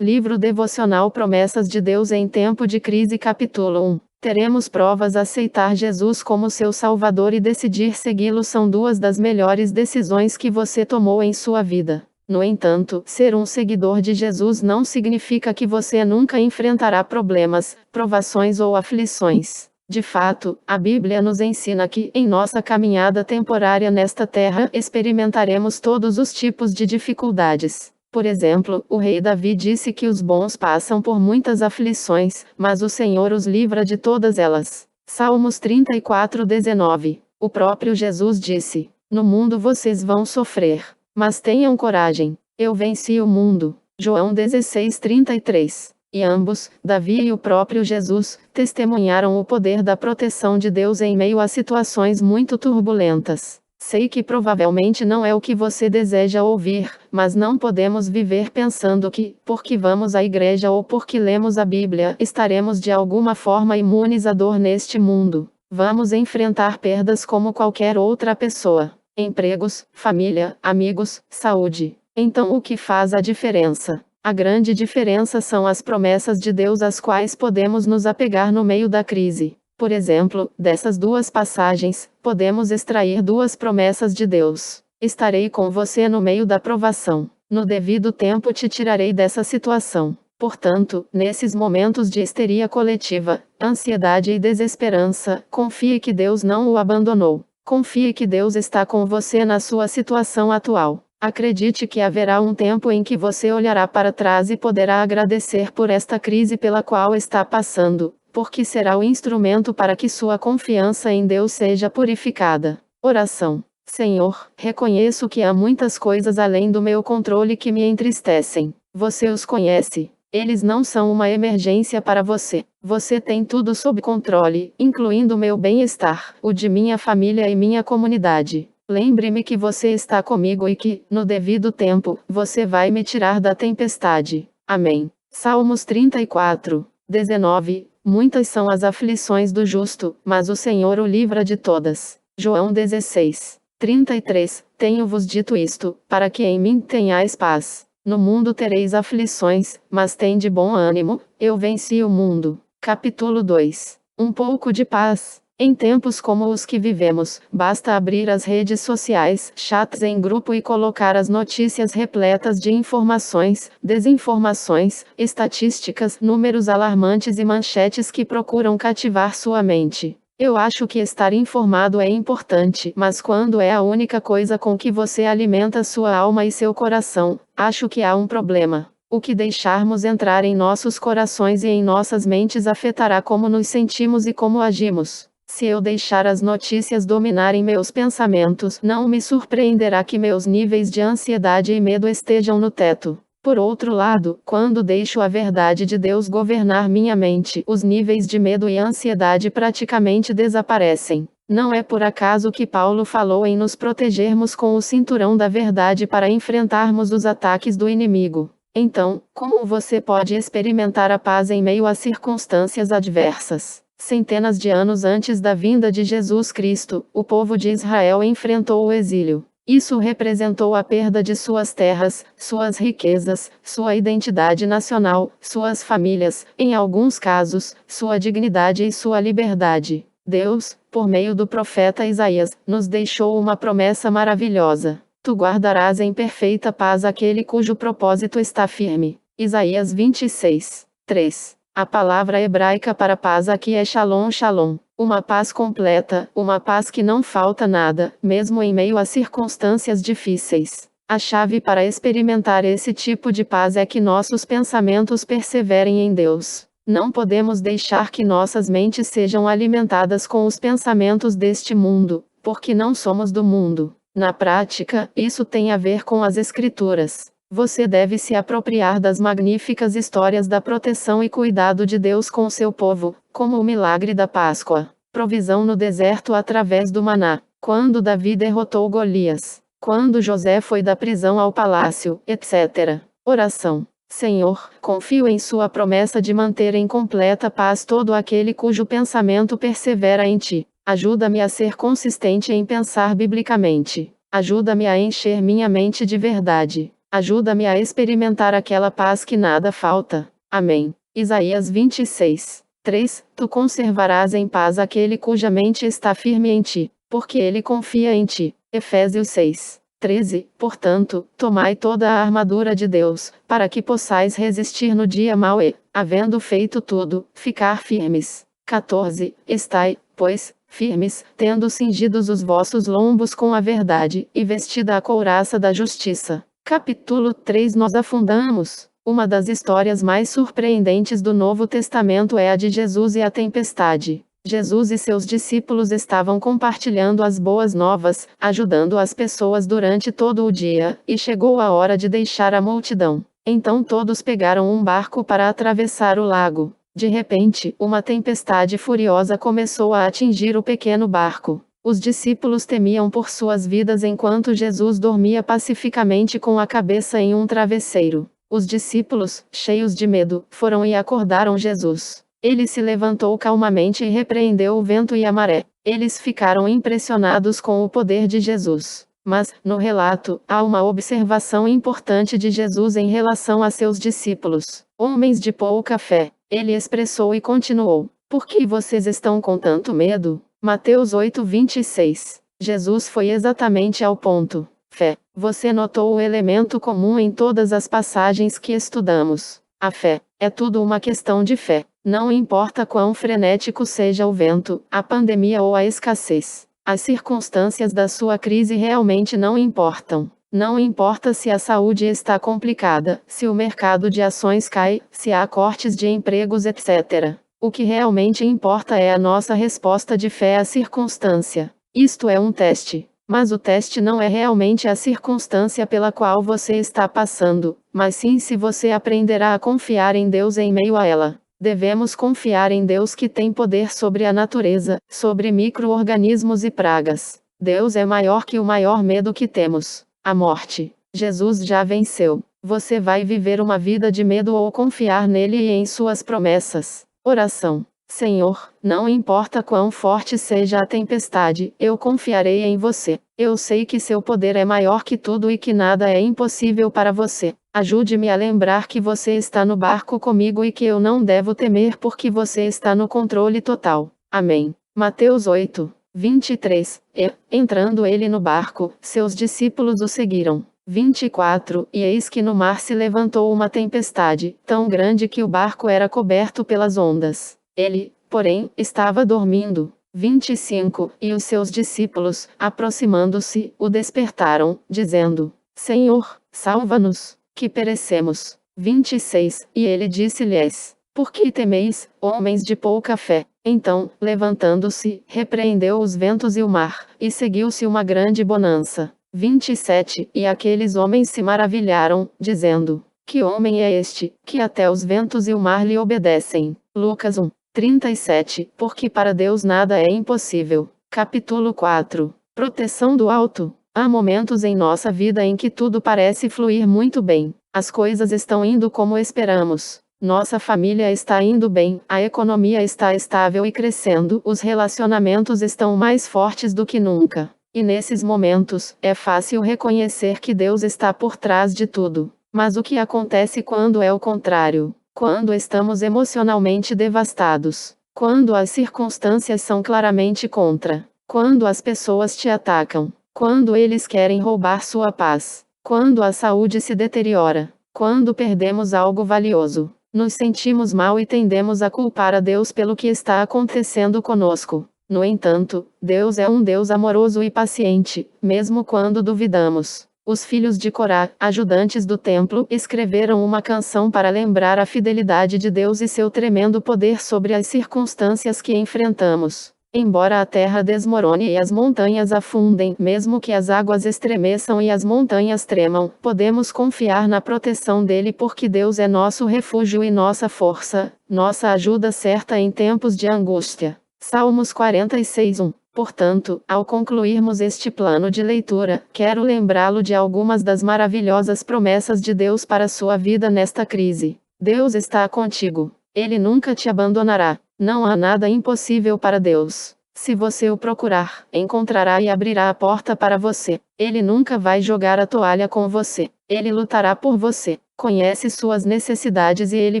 Livro devocional Promessas de Deus em Tempo de Crise, capítulo 1. Teremos provas. Aceitar Jesus como seu Salvador e decidir segui-lo são duas das melhores decisões que você tomou em sua vida. No entanto, ser um seguidor de Jesus não significa que você nunca enfrentará problemas, provações ou aflições. De fato, a Bíblia nos ensina que, em nossa caminhada temporária nesta terra, experimentaremos todos os tipos de dificuldades. Por exemplo, o rei Davi disse que os bons passam por muitas aflições, mas o Senhor os livra de todas elas. Salmos 34:19. O próprio Jesus disse: "No mundo vocês vão sofrer, mas tenham coragem, eu venci o mundo." João 16:33. E ambos, Davi e o próprio Jesus, testemunharam o poder da proteção de Deus em meio a situações muito turbulentas. Sei que provavelmente não é o que você deseja ouvir, mas não podemos viver pensando que, porque vamos à igreja ou porque lemos a Bíblia, estaremos de alguma forma imunes à dor neste mundo. Vamos enfrentar perdas como qualquer outra pessoa. Empregos, família, amigos, saúde. Então o que faz a diferença? A grande diferença são as promessas de Deus às quais podemos nos apegar no meio da crise. Por exemplo, dessas duas passagens, podemos extrair duas promessas de Deus. Estarei com você no meio da provação. No devido tempo te tirarei dessa situação. Portanto, nesses momentos de histeria coletiva, ansiedade e desesperança, confie que Deus não o abandonou. Confie que Deus está com você na sua situação atual. Acredite que haverá um tempo em que você olhará para trás e poderá agradecer por esta crise pela qual está passando, porque será o instrumento para que sua confiança em Deus seja purificada. Oração. Senhor, reconheço que há muitas coisas além do meu controle que me entristecem. Você os conhece. Eles não são uma emergência para você. Você tem tudo sob controle, incluindo meu bem-estar, o de minha família e minha comunidade. Lembre-me que você está comigo e que, no devido tempo, você vai me tirar da tempestade. Amém. Salmos 34:19. Muitas são as aflições do justo, mas o Senhor o livra de todas. João 16:33. Tenho-vos dito isto, para que em mim tenhais paz. No mundo tereis aflições, mas tende bom ânimo, eu venci o mundo. Capítulo 2. Um pouco de paz. Em tempos como os que vivemos, basta abrir as redes sociais, chats em grupo e colocar as notícias repletas de informações, desinformações, estatísticas, números alarmantes e manchetes que procuram cativar sua mente. Eu acho que estar informado é importante, mas quando é a única coisa com que você alimenta sua alma e seu coração, acho que há um problema. O que deixarmos entrar em nossos corações e em nossas mentes afetará como nos sentimos e como agimos. Se eu deixar as notícias dominarem meus pensamentos, não me surpreenderá que meus níveis de ansiedade e medo estejam no teto. Por outro lado, quando deixo a verdade de Deus governar minha mente, os níveis de medo e ansiedade praticamente desaparecem. Não é por acaso que Paulo falou em nos protegermos com o cinturão da verdade para enfrentarmos os ataques do inimigo. Então, como você pode experimentar a paz em meio a circunstâncias adversas? Centenas de anos antes da vinda de Jesus Cristo, o povo de Israel enfrentou o exílio. Isso representou a perda de suas terras, suas riquezas, sua identidade nacional, suas famílias, em alguns casos, sua dignidade e sua liberdade. Deus, por meio do profeta Isaías, nos deixou uma promessa maravilhosa. Tu guardarás em perfeita paz aquele cujo propósito está firme. Isaías 26:3. A palavra hebraica para paz aqui é shalom shalom. Uma paz completa, uma paz que não falta nada, mesmo em meio a circunstâncias difíceis. A chave para experimentar esse tipo de paz é que nossos pensamentos perseverem em Deus. Não podemos deixar que nossas mentes sejam alimentadas com os pensamentos deste mundo, porque não somos do mundo. Na prática, isso tem a ver com as Escrituras. Você deve se apropriar das magníficas histórias da proteção e cuidado de Deus com seu povo, como o milagre da Páscoa, provisão no deserto através do maná, quando Davi derrotou Golias, quando José foi da prisão ao palácio, etc. Oração. Senhor, confio em sua promessa de manter em completa paz todo aquele cujo pensamento persevera em ti. Ajuda-me a ser consistente em pensar biblicamente. Ajuda-me a encher minha mente de verdade. Ajuda-me a experimentar aquela paz que nada falta. Amém. Isaías 26, 3. Tu conservarás em paz aquele cuja mente está firme em ti, porque ele confia em ti. Efésios 6, 13. Portanto, tomai toda a armadura de Deus, para que possais resistir no dia mau e, havendo feito tudo, ficar firmes. 14. Estai, pois, firmes, tendo cingidos os vossos lombos com a verdade, e vestida a couraça da justiça. Capítulo 3. Nós afundamos. Uma das histórias mais surpreendentes do Novo Testamento é a de Jesus e a tempestade. Jesus e seus discípulos estavam compartilhando as boas novas, ajudando as pessoas durante todo o dia, e chegou a hora de deixar a multidão. Então todos pegaram um barco para atravessar o lago. De repente, uma tempestade furiosa começou a atingir o pequeno barco. Os discípulos temiam por suas vidas enquanto Jesus dormia pacificamente com a cabeça em um travesseiro. Os discípulos, cheios de medo, foram e acordaram Jesus. Ele se levantou calmamente e repreendeu o vento e a maré. Eles ficaram impressionados com o poder de Jesus. Mas, no relato, há uma observação importante de Jesus em relação a seus discípulos. Homens de pouca fé. Ele expressou e continuou: por que vocês estão com tanto medo? Mateus 8:26. Jesus foi exatamente ao ponto. Fé. Você notou o elemento comum em todas as passagens que estudamos. A fé. É tudo uma questão de fé. Não importa quão frenético seja o vento, a pandemia ou a escassez. As circunstâncias da sua crise realmente não importam. Não importa se a saúde está complicada, se o mercado de ações cai, se há cortes de empregos, etc. O que realmente importa é a nossa resposta de fé à circunstância. Isto é um teste. Mas o teste não é realmente a circunstância pela qual você está passando, mas sim se você aprenderá a confiar em Deus em meio a ela. Devemos confiar em Deus que tem poder sobre a natureza, sobre micro-organismos e pragas. Deus é maior que o maior medo que temos: a morte. Jesus já venceu. Você vai viver uma vida de medo ou confiar nele e em suas promessas? Oração. Senhor, não importa quão forte seja a tempestade, eu confiarei em você. Eu sei que seu poder é maior que tudo e que nada é impossível para você. Ajude-me a lembrar que você está no barco comigo e que eu não devo temer porque você está no controle total. Amém. Mateus 8:23. E, entrando ele no barco, seus discípulos o seguiram. 24. E eis que no mar se levantou uma tempestade, tão grande que o barco era coberto pelas ondas. Ele, porém, estava dormindo. 25. E os seus discípulos, aproximando-se, o despertaram, dizendo: Senhor, salva-nos, que perecemos. 26. E ele disse-lhes: por que temeis, homens de pouca fé? Então, levantando-se, repreendeu os ventos e o mar, e seguiu-se uma grande bonança. 27. E aqueles homens se maravilharam, dizendo: que homem é este, que até os ventos e o mar lhe obedecem? Lucas 1:37. Porque para Deus nada é impossível. Capítulo 4. Proteção do alto. Há momentos em nossa vida em que tudo parece fluir muito bem. As coisas estão indo como esperamos. Nossa família está indo bem, a economia está estável e crescendo, os relacionamentos estão mais fortes do que nunca. E nesses momentos, é fácil reconhecer que Deus está por trás de tudo. Mas o que acontece quando é o contrário? Quando estamos emocionalmente devastados. Quando as circunstâncias são claramente contra. Quando as pessoas te atacam. Quando eles querem roubar sua paz. Quando a saúde se deteriora. Quando perdemos algo valioso. Nos sentimos mal e tendemos a culpar a Deus pelo que está acontecendo conosco. No entanto, Deus é um Deus amoroso e paciente, mesmo quando duvidamos. Os filhos de Corá, ajudantes do templo, escreveram uma canção para lembrar a fidelidade de Deus e seu tremendo poder sobre as circunstâncias que enfrentamos. Embora a terra desmorone e as montanhas afundem, mesmo que as águas estremeçam e as montanhas tremam, podemos confiar na proteção dele porque Deus é nosso refúgio e nossa força, nossa ajuda certa em tempos de angústia. Salmos 46:1. Portanto, ao concluirmos este plano de leitura, quero lembrá-lo de algumas das maravilhosas promessas de Deus para sua vida nesta crise. Deus está contigo. Ele nunca te abandonará. Não há nada impossível para Deus. Se você o procurar, encontrará e abrirá a porta para você. Ele nunca vai jogar a toalha com você. Ele lutará por você. Conhece suas necessidades e ele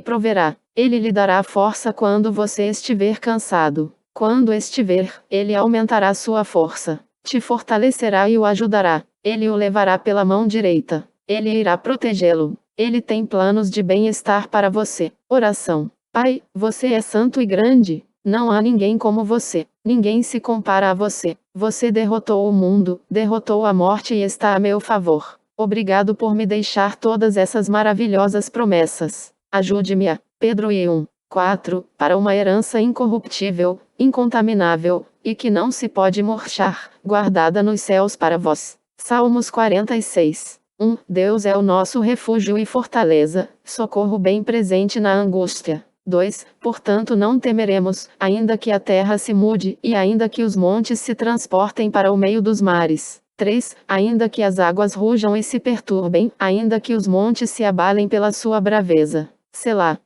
proverá. Ele lhe dará força quando você estiver cansado. Quando estiver, ele aumentará sua força. Te fortalecerá e o ajudará. Ele o levará pela mão direita. Ele irá protegê-lo. Ele tem planos de bem-estar para você. Oração. Pai, você é santo e grande. Não há ninguém como você. Ninguém se compara a você. Você derrotou o mundo, derrotou a morte e está a meu favor. Obrigado por me deixar todas essas maravilhosas promessas. Ajude-me a Pedro 1:4, para uma herança incorruptível, incontaminável, e que não se pode murchar, guardada nos céus para vós. Salmos 46:1. Deus é o nosso refúgio e fortaleza, socorro bem presente na angústia. 2. Portanto não temeremos, ainda que a terra se mude, e ainda que os montes se transportem para o meio dos mares. 3. Ainda que as águas rujam e se perturbem, ainda que os montes se abalem pela sua braveza. Selá.